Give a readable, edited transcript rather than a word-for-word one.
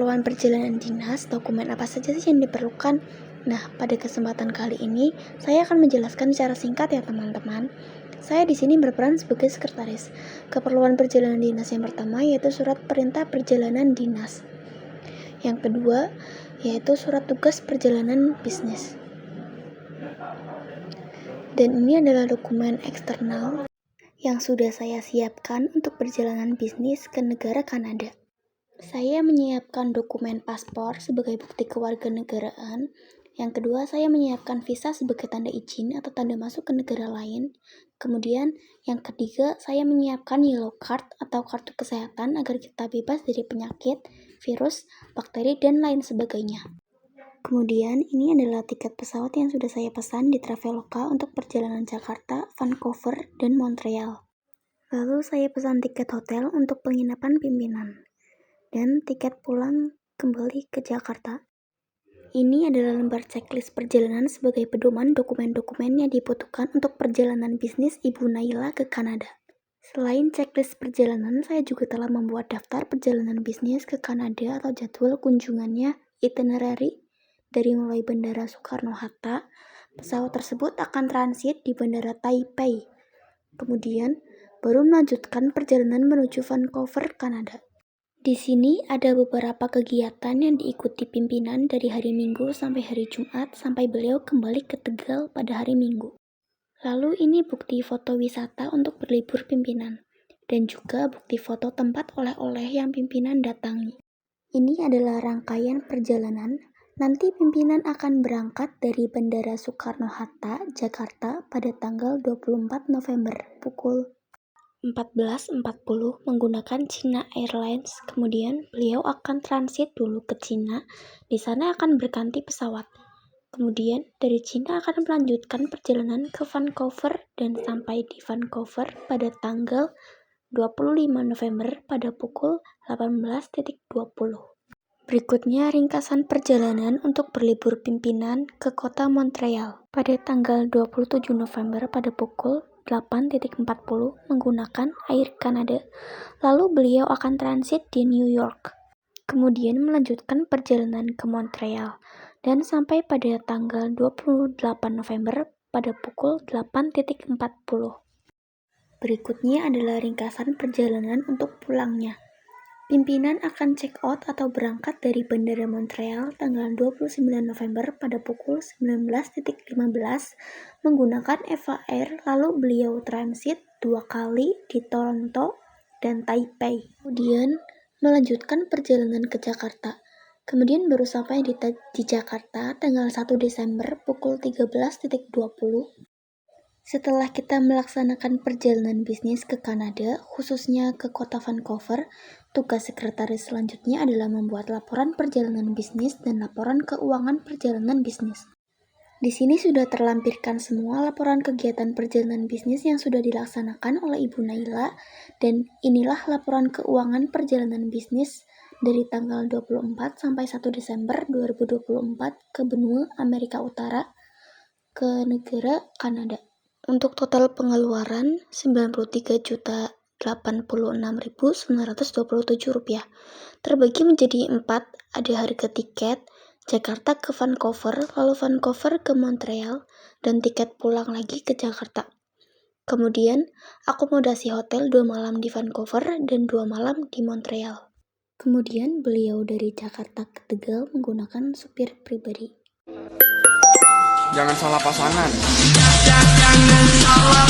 keperluan perjalanan dinas, dokumen apa saja sih yang diperlukan? Nah, pada kesempatan kali ini, saya akan menjelaskan secara singkat ya teman-teman. Saya di sini berperan sebagai sekretaris. Keperluan perjalanan dinas yang pertama yaitu surat perintah perjalanan dinas. Yang kedua, yaitu surat tugas perjalanan bisnis. Dan ini adalah dokumen eksternal yang sudah saya siapkan untuk perjalanan bisnis ke negara Kanada. Saya menyiapkan dokumen paspor sebagai bukti kewarganegaraan. Yang kedua, saya menyiapkan visa sebagai tanda izin atau tanda masuk ke negara lain. Kemudian, yang ketiga, saya menyiapkan yellow card atau kartu kesehatan agar kita bebas dari penyakit, virus, bakteri, dan lain sebagainya. Kemudian, ini adalah tiket pesawat yang sudah saya pesan di Traveloka untuk perjalanan Jakarta, Vancouver, dan Montreal. Lalu saya pesan tiket hotel untuk penginapan pimpinan dan tiket pulang kembali ke Jakarta. Ini adalah lembar checklist perjalanan sebagai pedoman dokumen-dokumen yang dibutuhkan untuk perjalanan bisnis Ibu Naila ke Kanada. Selain checklist perjalanan, saya juga telah membuat daftar perjalanan bisnis ke Kanada atau jadwal kunjungannya, itinerary, dari mulai Bandara Soekarno-Hatta. Pesawat tersebut akan transit di Bandara Taipei. Kemudian, baru melanjutkan perjalanan menuju Vancouver, Kanada. Di sini ada beberapa kegiatan yang diikuti pimpinan dari hari Minggu sampai hari Jumat sampai beliau kembali ke Tegal pada hari Minggu. Lalu ini bukti foto wisata untuk berlibur pimpinan dan juga bukti foto tempat oleh-oleh yang pimpinan datangi. Ini adalah rangkaian perjalanan. Nanti pimpinan akan berangkat dari Bandara Soekarno-Hatta, Jakarta pada tanggal 24 November pukul 14.40 menggunakan China Airlines. Kemudian beliau akan transit dulu ke Cina. Di sana akan berganti pesawat. Kemudian dari Cina akan melanjutkan perjalanan ke Vancouver dan sampai di Vancouver pada tanggal 25 November pada pukul 18.20. Berikutnya ringkasan perjalanan untuk berlibur pimpinan ke kota Montreal pada tanggal 27 November pada pukul 8.40 menggunakan Air Canada. Lalu beliau akan transit di New York. Kemudian melanjutkan perjalanan ke Montreal dan sampai pada tanggal 28 November pada pukul 8.40. Berikutnya adalah ringkasan perjalanan untuk pulangnya. Pimpinan akan check out atau berangkat dari Bandara Montreal tanggal 29 November pada pukul 19.15 menggunakan EVA Air, lalu beliau transit 2 kali di Toronto dan Taipei. Kemudian melanjutkan perjalanan ke Jakarta. Kemudian baru sampai di Jakarta tanggal 1 Desember pukul 13.20. Setelah kita melaksanakan perjalanan bisnis ke Kanada, khususnya ke kota Vancouver, tugas sekretaris selanjutnya adalah membuat laporan perjalanan bisnis dan laporan keuangan perjalanan bisnis. Di sini sudah terlampirkan semua laporan kegiatan perjalanan bisnis yang sudah dilaksanakan oleh Ibu Naila, dan inilah laporan keuangan perjalanan bisnis dari tanggal 24 sampai 1 Desember 2024 ke benua Amerika Utara ke negara Kanada. Untuk total pengeluaran Rp96.927 terbagi menjadi 4, ada harga tiket Jakarta ke Vancouver, lalu Vancouver ke Montreal, dan tiket pulang lagi ke Jakarta. Kemudian akomodasi hotel 2 malam di Vancouver dan 2 malam di Montreal. Kemudian beliau dari Jakarta ke Tegal menggunakan supir pribadi. Jangan salah pasangan. Jangan salah.